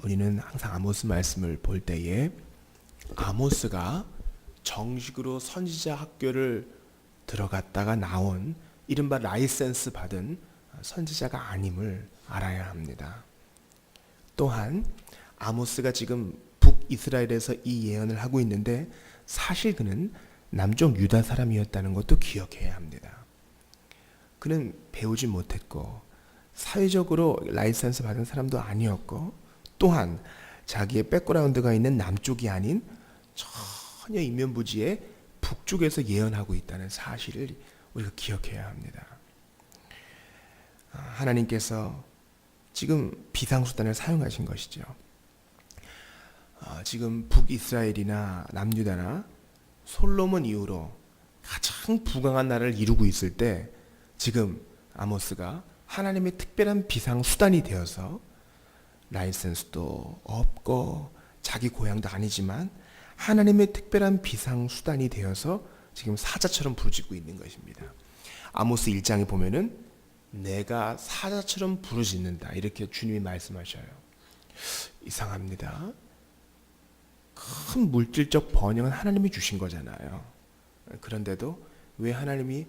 우리는 항상 아모스 말씀을 볼 때에 아모스가 정식으로 선지자 학교를 들어갔다가 나온 이른바 라이센스 받은 선지자가 아님을 알아야 합니다. 또한 아모스가 지금 북이스라엘에서 이 예언을 하고 있는데 사실 그는 남쪽 유다 사람이었다는 것도 기억해야 합니다. 그는 배우지 못했고 사회적으로 라이센스 받은 사람도 아니었고 또한 자기의 백그라운드가 있는 남쪽이 아닌 전혀 인면부지의 북쪽에서 예언하고 있다는 사실을 우리가 기억해야 합니다. 하나님께서 지금 비상수단을 사용하신 것이죠. 지금 북이스라엘이나 남유다나 솔로몬 이후로 가장 부강한 나라를 이루고 있을 때 지금 아모스가 하나님의 특별한 비상수단이 되어서 라이센스도 없고 자기 고향도 아니지만 하나님의 특별한 비상수단이 되어서 지금 사자처럼 부르짖고 있는 것입니다. 아모스 1장에 보면은 내가 사자처럼 부르짖는다 이렇게 주님이 말씀하셔요. 이상합니다. 큰 물질적 번영은 하나님이 주신 거잖아요. 그런데도 왜 하나님이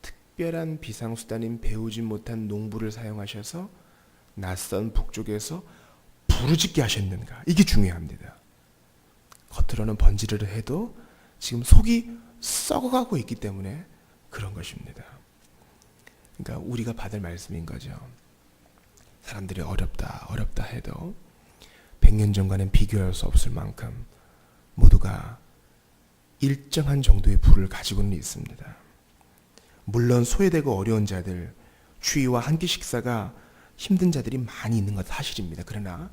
특별한 비상수단인 배우지 못한 농부를 사용하셔서 낯선 북쪽에서 부르짖게 하셨는가? 이게 중요합니다. 겉으로는 번지르르 해도 지금 속이 썩어가고 있기 때문에 그런 것입니다. 그러니까 우리가 받을 말씀인 거죠. 사람들이 어렵다 해도 100년 전과는 비교할 수 없을 만큼 모두가 일정한 정도의 부를 가지고는 있습니다. 물론 소외되고 어려운 자들, 추위와 한 끼 식사가 힘든 자들이 많이 있는 것 사실입니다. 그러나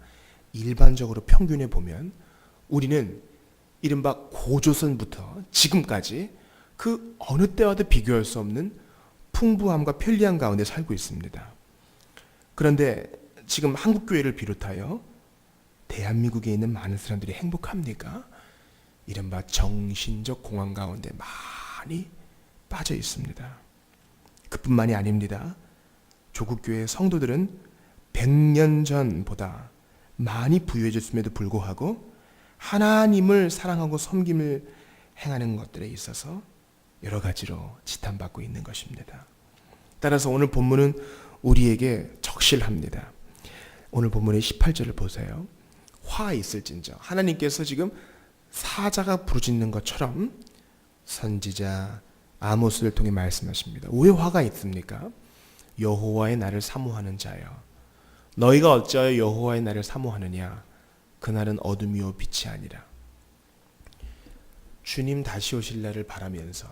일반적으로 평균에 보면 우리는 이른바 고조선부터 지금까지 그 어느 때와도 비교할 수 없는 풍부함과 편리함 가운데 살고 있습니다. 그런데 지금 한국교회를 비롯하여 대한민국에 있는 많은 사람들이 행복합니까? 이른바 정신적 공황 가운데 많이 빠져 있습니다. 그뿐만이 아닙니다. 조국교회 성도들은 100년 전보다 많이 부유해졌음에도 불구하고 하나님을 사랑하고 섬김을 행하는 것들에 있어서 여러 가지로 지탄받고 있는 것입니다. 따라서 오늘 본문은 우리에게 적실합니다. 오늘 본문의 18절을 보세요. 화 있을진저. 하나님께서 지금 사자가 부르짖는 것처럼 선지자 아모스를 통해 말씀하십니다. 왜 화가 있습니까? 여호와의 날을 사모하는 자여, 너희가 어찌하여 여호와의 날을 사모하느냐? 그날은 어둠이요 빛이 아니라. 주님 다시 오실 날을 바라면서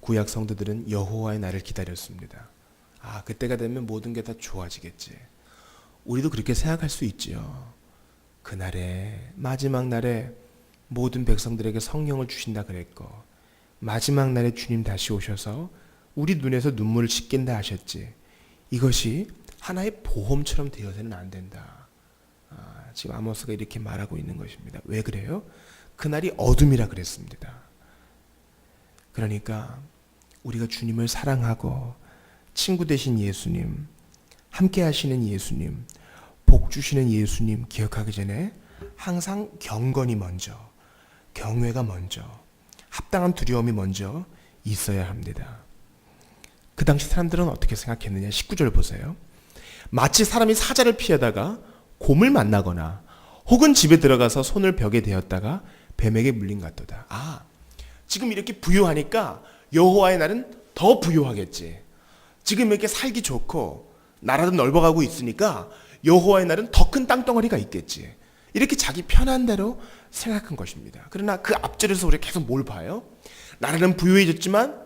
구약 성도들은 여호와의 날을 기다렸습니다. 그때가 되면 모든 게 다 좋아지겠지. 우리도 그렇게 생각할 수 있지요. 그날에 마지막 날에 모든 백성들에게 성령을 주신다 그랬고 마지막 날에 주님 다시 오셔서 우리 눈에서 눈물을 씻긴다 하셨지. 이것이 하나의 보험처럼 되어서는 안 된다. 지금 아모스가 이렇게 말하고 있는 것입니다. 왜 그래요? 그날이 어둠이라 그랬습니다. 그러니까 우리가 주님을 사랑하고 친구 되신 예수님, 함께 하시는 예수님, 복 주시는 예수님 기억하기 전에 항상 경건이 먼저, 경외가 먼저, 합당한 두려움이 먼저 있어야 합니다. 그 당시 사람들은 어떻게 생각했느냐? 19절 보세요. 마치 사람이 사자를 피하다가 곰을 만나거나 혹은 집에 들어가서 손을 벽에 대었다가 뱀에게 물린 것 같도다. 지금 이렇게 부유하니까 여호와의 날은 더 부유하겠지. 지금 이렇게 살기 좋고 나라도 넓어가고 있으니까 여호와의 날은 더 큰 땅덩어리가 있겠지. 이렇게 자기 편한 대로 생각한 것입니다. 그러나 그 앞절에서 우리가 계속 뭘 봐요? 나라는 부유해졌지만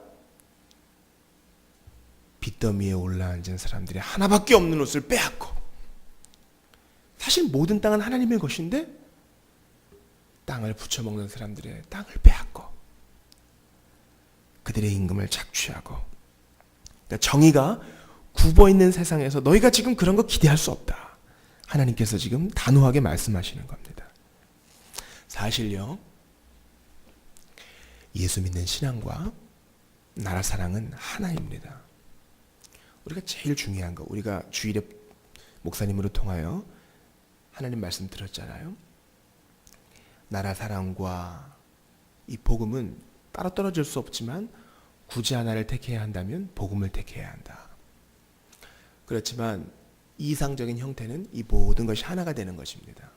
빚더미에 올라앉은 사람들이 하나밖에 없는 옷을 빼앗고, 사실 모든 땅은 하나님의 것인데 땅을 부쳐먹는 사람들의 땅을 빼앗고 그들의 임금을 착취하고, 그러니까 정의가 굽어있는 세상에서 너희가 지금 그런 거 기대할 수 없다. 하나님께서 지금 단호하게 말씀하시는 겁니다. 사실요, 예수 믿는 신앙과 나라 사랑은 하나입니다. 우리가 제일 중요한 거, 우리가 주일에 목사님으로 통하여 하나님 말씀 들었잖아요. 나라 사랑과 이 복음은 따로 떨어질 수 없지만 굳이 하나를 택해야 한다면 복음을 택해야 한다. 그렇지만 이상적인 형태는 이 모든 것이 하나가 되는 것입니다.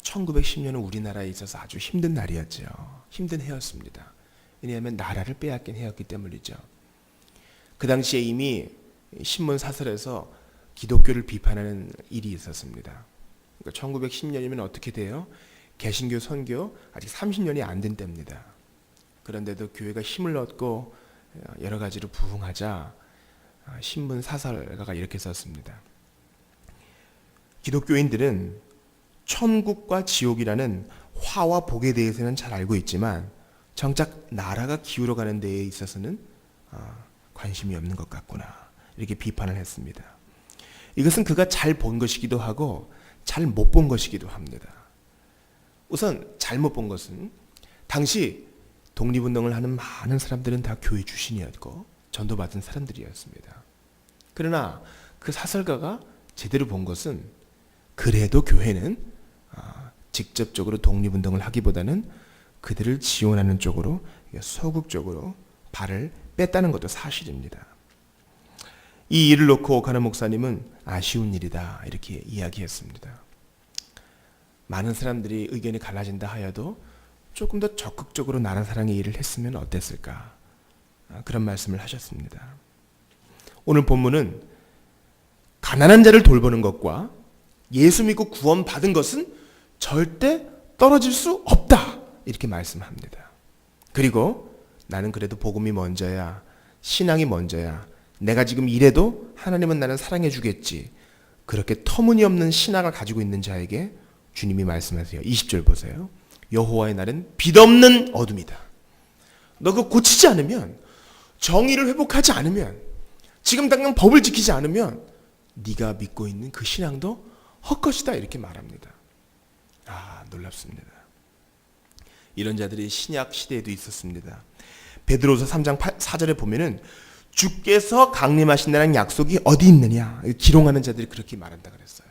1910년은 우리나라에 있어서 아주 힘든 날이었죠. 힘든 해였습니다. 왜냐하면 나라를 빼앗긴 해였기 때문이죠. 그 당시에 이미 신문 사설에서 기독교를 비판하는 일이 있었습니다. 그러니까 1910년이면 어떻게 돼요? 개신교 선교 아직 30년이 안 된 때입니다. 그런데도 교회가 힘을 얻고 여러 가지로 부흥하자 신문 사설가가 이렇게 썼습니다. 기독교인들은 천국과 지옥이라는 화와 복에 대해서는 잘 알고 있지만 정작 나라가 기울어가는 데에 있어서는 관심이 없는 것 같구나, 이렇게 비판을 했습니다. 이것은 그가 잘 본 것이기도 하고 잘 못 본 것이기도 합니다. 우선 잘못 본 것은 당시 독립운동을 하는 많은 사람들은 다 교회 출신이었고 전도받은 사람들이었습니다. 그러나 그 사설가가 제대로 본 것은 그래도 교회는 직접적으로 독립운동을 하기보다는 그들을 지원하는 쪽으로 소극적으로 발을 뺐다는 것도 사실입니다. 이 일을 놓고 가나 목사님은 아쉬운 일이다, 이렇게 이야기했습니다. 많은 사람들이 의견이 갈라진다 하여도 조금 더 적극적으로 나라 사랑의 일을 했으면 어땠을까, 그런 말씀을 하셨습니다. 오늘 본문은 가난한 자를 돌보는 것과 예수 믿고 구원 받은 것은 절대 떨어질 수 없다, 이렇게 말씀합니다. 그리고 나는 그래도 복음이 먼저야, 신앙이 먼저야, 내가 지금 이래도 하나님은 나를 사랑해 주겠지, 그렇게 터무니없는 신앙을 가지고 있는 자에게 주님이 말씀하세요. 20절 보세요. 여호와의 날은 빛없는 어둠이다. 너 그거 고치지 않으면, 정의를 회복하지 않으면, 지금 당장 법을 지키지 않으면 네가 믿고 있는 그 신앙도 헛것이다, 이렇게 말합니다. 놀랍습니다. 이런 자들이 신약 시대에도 있었습니다. 베드로서 3장 4절에 보면은 주께서 강림하신다는 약속이 어디 있느냐, 기롱하는 자들이 그렇게 말한다 그랬어요.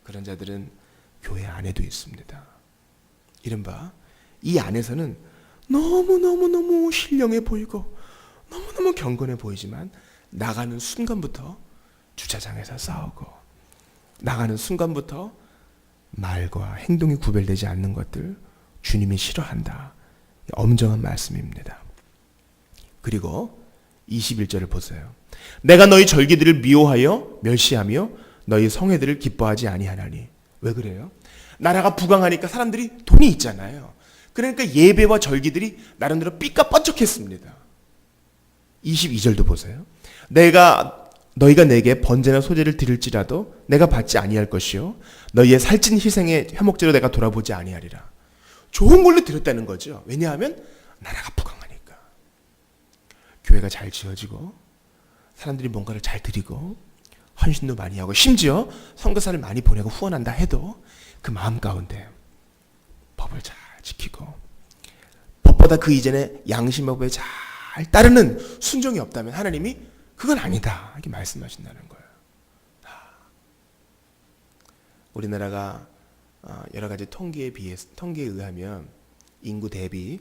그런 자들은 교회 안에도 있습니다. 이른바 이 안에서는 너무너무너무 신령해 보이고 너무너무 경건해 보이지만 나가는 순간부터 주차장에서 싸우고, 나가는 순간부터 말과 행동이 구별되지 않는 것들 주님이 싫어한다, 엄정한 말씀입니다. 그리고 21절을 보세요. 내가 너희 절기들을 미워하여 멸시하며 너희 성회들을 기뻐하지 아니하나니. 왜 그래요? 나라가 부강하니까 사람들이 돈이 있잖아요. 그러니까 예배와 절기들이 나름대로 삐까뻔쩍했습니다. 22절도 보세요. 너희가 내게 번제나 소제를 드릴지라도 내가 받지 아니할 것이요 너희의 살찐 희생의 화목제로 내가 돌아보지 아니하리라. 좋은 걸로 드렸다는 거죠. 왜냐하면 나라가 부강하니까. 교회가 잘 지어지고 사람들이 뭔가를 잘 드리고 헌신도 많이 하고 심지어 선교사를 많이 보내고 후원한다 해도 그 마음 가운데 법을 잘 지키고 법보다 그 이전에 양심법에 잘 따르는 순종이 없다면 하나님이 그건 아니다, 이렇게 말씀하신다는 거예요. 우리나라가 여러 가지 통계에 의하면 인구 대비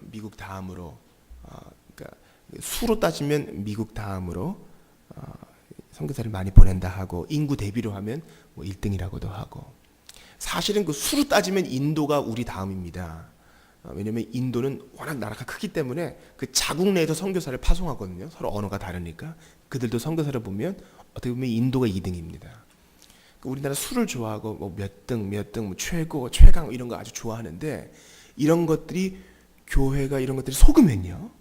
미국 다음으로, 그러니까 수로 따지면 미국 다음으로 선교사를 많이 보낸다 하고, 인구 대비로 하면 뭐 1등이라고도 하고, 사실은 그 수로 따지면 인도가 우리 다음입니다. 왜냐하면 인도는 워낙 나라가 크기 때문에 그 자국 내에서 선교사를 파송하거든요. 서로 언어가 다르니까. 그들도 선교사를 보면 어떻게 보면 인도가 2등입니다. 우리나라 수를 좋아하고 뭐 몇 등, 뭐 최고, 최강 이런 거 아주 좋아하는데, 이런 것들이 교회가 이런 것들이 속으면요.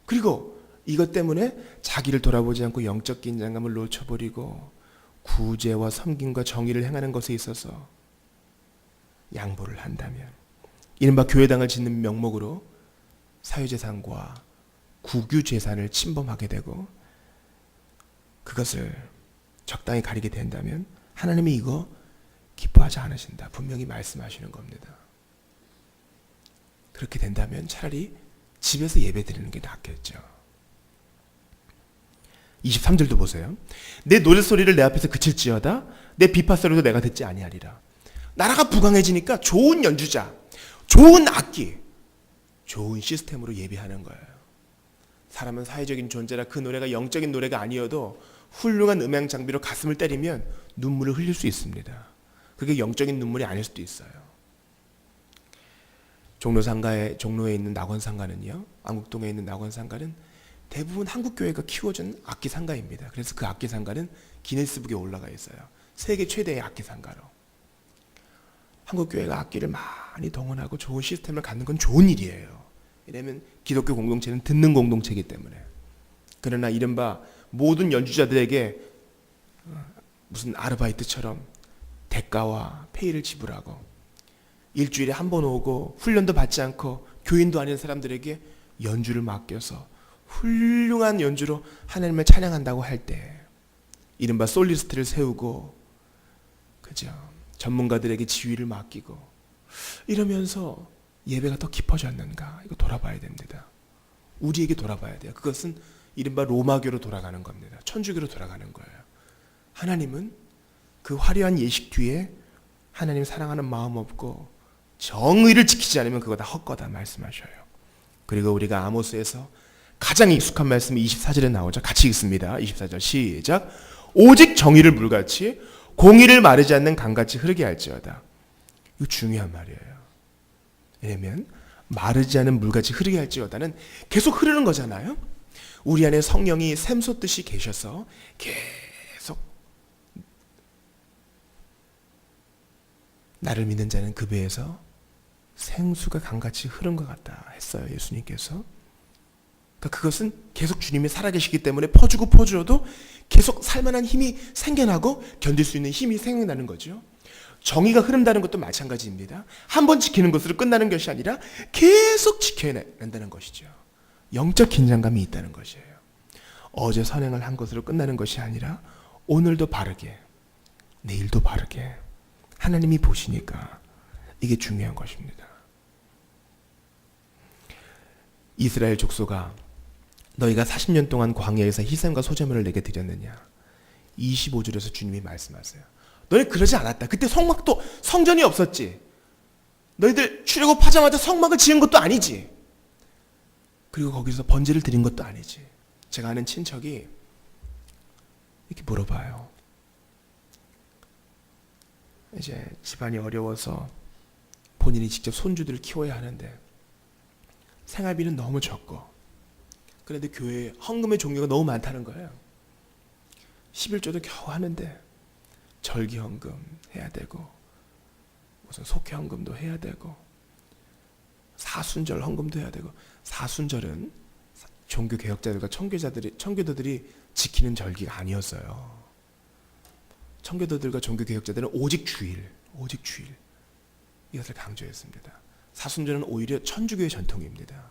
그리고 이것 때문에 자기를 돌아보지 않고 영적 긴장감을 놓쳐버리고 구제와 섬김과 정의를 행하는 것에 있어서 양보를 한다면, 이른바 교회당을 짓는 명목으로 사유재산과 국유재산을 침범하게 되고 그것을 적당히 가리게 된다면 하나님이 이거 기뻐하지 않으신다, 분명히 말씀하시는 겁니다. 그렇게 된다면 차라리 집에서 예배 드리는 게 낫겠죠. 23절도 보세요. 내 노랫소리를 내 앞에서 그칠지어다 내 비파소리도 내가 듣지 아니하리라. 나라가 부강해지니까 좋은 연주자, 좋은 악기, 좋은 시스템으로 예배하는 거예요. 사람은 사회적인 존재라 그 노래가 영적인 노래가 아니어도 훌륭한 음향 장비로 가슴을 때리면 눈물을 흘릴 수 있습니다. 그게 영적인 눈물이 아닐 수도 있어요. 종로에 있는 낙원상가는요, 안국동에 있는 낙원상가는 대부분 한국교회가 키워준 악기 상가입니다. 그래서 그 악기 상가는 기네스북에 올라가 있어요. 세계 최대의 악기 상가로. 한국교회가 악기를 많이 동원하고 좋은 시스템을 갖는 건 좋은 일이에요. 왜냐하면 기독교 공동체는 듣는 공동체이기 때문에. 그러나 이른바 모든 연주자들에게 무슨 아르바이트처럼 대가와 페이를 지불하고 일주일에 한 번 오고 훈련도 받지 않고 교인도 아닌 사람들에게 연주를 맡겨서 훌륭한 연주로 하나님을 찬양한다고 할 때 이른바 솔리스트를 세우고 그죠? 전문가들에게 지휘를 맡기고 이러면서 예배가 더 깊어졌는가? 이거 돌아봐야 됩니다. 우리에게 돌아봐야 돼요. 그것은 이른바 로마교로 돌아가는 겁니다. 천주교로 돌아가는 거예요. 하나님은 그 화려한 예식 뒤에 하나님 사랑하는 마음 없고 정의를 지키지 않으면 그거 다 헛거다 말씀하셔요. 그리고 우리가 아모스에서 가장 익숙한 말씀이 24절에 나오죠. 같이 읽습니다. 24절 시작. 오직 정의를 물같이 공의를 마르지 않는 강같이 흐르게 할지어다. 이거 중요한 말이에요. 왜냐하면 마르지 않은 물같이 흐르게 할지어다는 계속 흐르는 거잖아요. 우리 안에 성령이 샘솟듯이 계셔서 계속 나를 믿는 자는 그 배에서 생수가 강같이 흐른 것 같다 했어요. 예수님께서. 그러니까 그것은 계속 주님이 살아계시기 때문에 퍼주어도 계속 살만한 힘이 생겨나고 견딜 수 있는 힘이 생겨나는 거죠. 정의가 흐른다는 것도 마찬가지입니다. 한 번 지키는 것으로 끝나는 것이 아니라 계속 지켜낸다는 것이죠. 영적 긴장감이 있다는 것이에요. 어제 선행을 한 것으로 끝나는 것이 아니라 오늘도 바르게, 내일도 바르게 하나님이 보시니까 이게 중요한 것입니다. 이스라엘 족속아 너희가 40년 동안 광야에서 희생과 소제물을 내게 드렸느냐. 25절에서 주님이 말씀하세요. 너희 그러지 않았다. 그때 성막도 성전이 없었지. 너희들 출애굽하자마자 성막을 지은 것도 아니지. 그리고 거기서 번제를 드린 것도 아니지. 제가 아는 친척이 이렇게 물어봐요. 이제 집안이 어려워서 본인이 직접 손주들을 키워야 하는데 생활비는 너무 적고 그런데 교회에 헌금의 종류가 너무 많다는 거예요. 11조도 겨우 하는데 절기 헌금 해야 되고 무슨 속회 헌금도 해야 되고 사순절 헌금도 해야 되고. 사순절은 종교 개혁자들과 청교도들이 지키는 절기가 아니었어요. 청교도들과 종교 개혁자들은 오직 주일 이것을 강조했습니다. 사순절은 오히려 천주교의 전통입니다.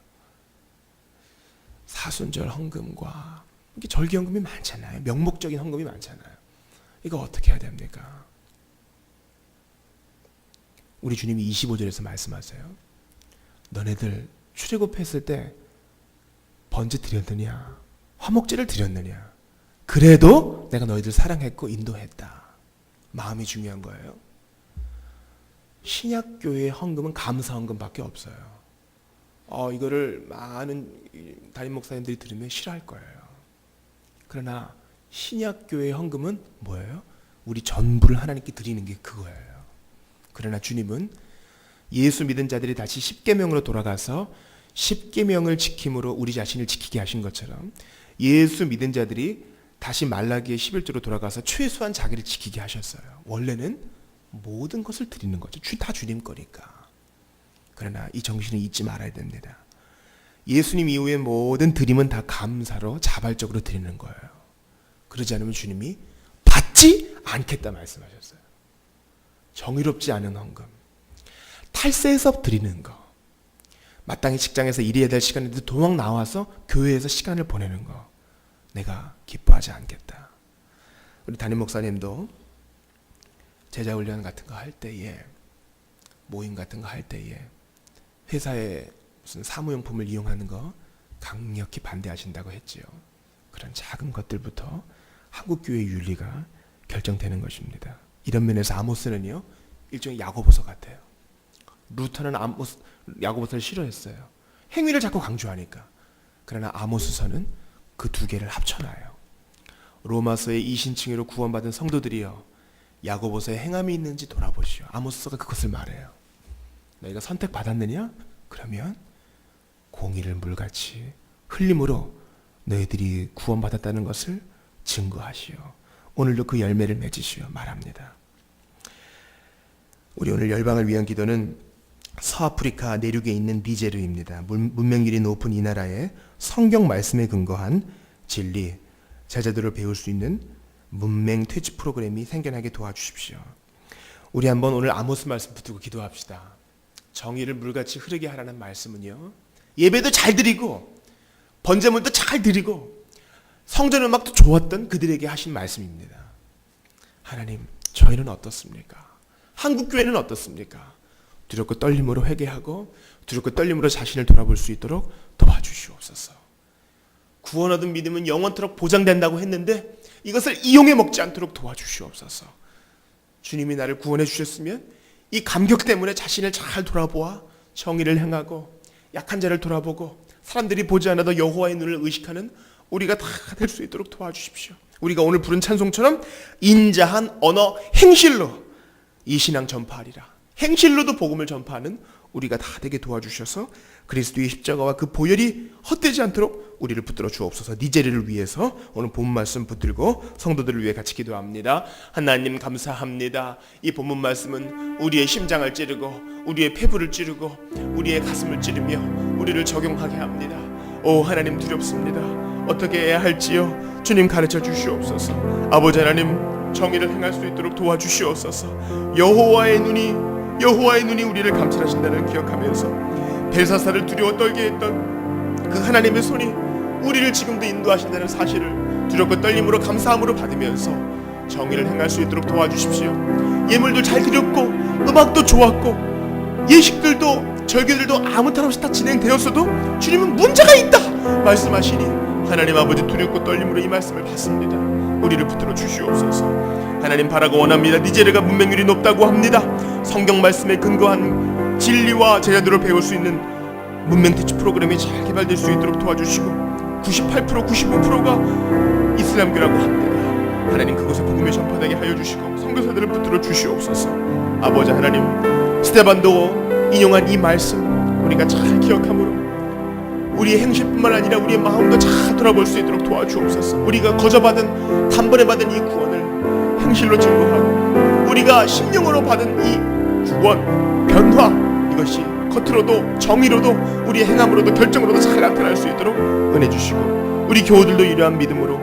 사순절 헌금과 이게 절기 헌금이 많잖아요. 명목적인 헌금이 많잖아요. 이거 어떻게 해야 됩니까? 우리 주님이 25절에서 말씀하세요. 너네들 출애굽했을 때 번제 드렸느냐? 화목제를 드렸느냐? 그래도 내가 너희들 사랑했고 인도했다. 마음이 중요한 거예요. 신약교회의 헌금은 감사 헌금밖에 없어요. 이거를 많은 담임 목사님들이 들으면 싫어할 거예요. 그러나 신약교회의 헌금은 뭐예요? 우리 전부를 하나님께 드리는 게 그거예요. 그러나 주님은 예수 믿은 자들이 다시 십계명으로 돌아가서 십계명을 지킴으로 우리 자신을 지키게 하신 것처럼 예수 믿은 자들이 다시 말라기의 11조로 돌아가서 최소한 자기를 지키게 하셨어요. 원래는 모든 것을 드리는 거죠. 다 주님 거니까. 그러나 이 정신을 잊지 말아야 됩니다. 예수님 이후의 모든 드림은 다 감사로 자발적으로 드리는 거예요. 그러지 않으면 주님이 받지 않겠다 말씀하셨어요. 정의롭지 않은 헌금, 탈세에서 드리는 거, 마땅히 직장에서 일해야 될 시간인데 도망 나와서 교회에서 시간을 보내는 거, 내가 기뻐하지 않겠다. 우리 담임 목사님도 제자훈련 같은 거 할 때에, 모임 같은 거 할 때에 회사에 무슨 사무용품을 이용하는 거 강력히 반대하신다고 했지요. 그런 작은 것들부터 한국교회의 윤리가 결정되는 것입니다. 이런 면에서 아모스는요, 일종의 야고보서 같아요. 루터는 야고보서를 싫어했어요. 행위를 자꾸 강조하니까. 그러나 아모스서는 그 두 개를 합쳐놔요. 로마서의 이신칭의로 구원받은 성도들이여, 야고보서에 행함이 있는지 돌아보시오. 아모스서가 그것을 말해요. 너희가 선택받았느냐? 그러면 공의를 물같이 흘림으로 너희들이 구원받았다는 것을 증거하시오. 오늘도 그 열매를 맺으시오 말합니다. 우리 오늘 열방을 위한 기도는 서아프리카 내륙에 있는 니제르입니다. 문명률이 높은 이 나라에 성경 말씀에 근거한 진리, 제자들을 배울 수 있는 문맹 퇴치 프로그램이 생겨나게 도와주십시오. 우리 한번 오늘 아모스 말씀 붙들고 기도합시다. 정의를 물같이 흐르게 하라는 말씀은요, 예배도 잘 드리고 번제물도 잘 드리고 성전 음악도 좋았던 그들에게 하신 말씀입니다. 하나님, 저희는 어떻습니까? 한국교회는 어떻습니까? 두렵고 떨림으로 회개하고 두렵고 떨림으로 자신을 돌아볼 수 있도록 도와주시옵소서. 구원 얻은 믿음은 영원토록 보장된다고 했는데 이것을 이용해 먹지 않도록 도와주시옵소서. 주님이 나를 구원해 주셨으면 이 감격 때문에 자신을 잘 돌아보아 정의를 행하고 약한 자를 돌아보고 사람들이 보지 않아도 여호와의 눈을 의식하는 우리가 다 될 수 있도록 도와주십시오. 우리가 오늘 부른 찬송처럼 인자한 언어 행실로 이 신앙 전파하리라. 행실로도 복음을 전파하는 우리가 다 되게 도와주셔서 그리스도의 십자가와 그 보혈이 헛되지 않도록 우리를 붙들어 주옵소서. 니제르를 위해서 오늘 본문 말씀 붙들고 성도들을 위해 같이 기도합니다. 하나님 감사합니다. 이 본문 말씀은 우리의 심장을 찌르고 우리의 폐부를 찌르고 우리의 가슴을 찌르며 우리를 적용하게 합니다. 오 하나님, 두렵습니다. 어떻게 해야 할지요? 주님 가르쳐 주시옵소서. 아버지 하나님, 정의를 행할 수 있도록 도와주시옵소서. 여호와의 눈이 우리를 감찰하신다는 기억하면서 벨사사를 두려워 떨게 했던 그 하나님의 손이 우리를 지금도 인도하신다는 사실을 두렵고 떨림으로 감사함으로 받으면서 정의를 행할 수 있도록 도와주십시오. 예물도 잘 드렸고 음악도 좋았고 예식들도 절기들도 아무 탈 없이 다 진행되었어도 주님은 문제가 있다 말씀하시니 하나님 아버지, 두렵고 떨림으로 이 말씀을 받습니다. 우리를 붙들어 주시옵소서. 하나님, 바라고 원합니다. 니제르가 문맹률이 높다고 합니다. 성경 말씀에 근거한 진리와 제자들을 배울 수 있는 문맹 퇴치 프로그램이 잘 개발될 수 있도록 도와주시고 98%, 95%가 이슬람교라고 합니다. 하나님, 그곳에 복음이 전파되게 하여 주시고 선교사들을 붙들어 주시옵소서. 아버지 하나님, 스데반도 인용한 이 말씀 우리가 잘 기억함으로 우리의 행실뿐만 아니라 우리의 마음도 잘 돌아볼 수 있도록 도와주옵소서. 우리가 거저받은 단번에 받은 이 구원을 행실로 증거하고 우리가 심령으로 받은 이 구원, 변화, 이것이 겉으로도 정의로도 우리의 행함으로도 결정으로도 잘 나타날 수 있도록 은혜 주시고 우리 교우들도 이러한 믿음으로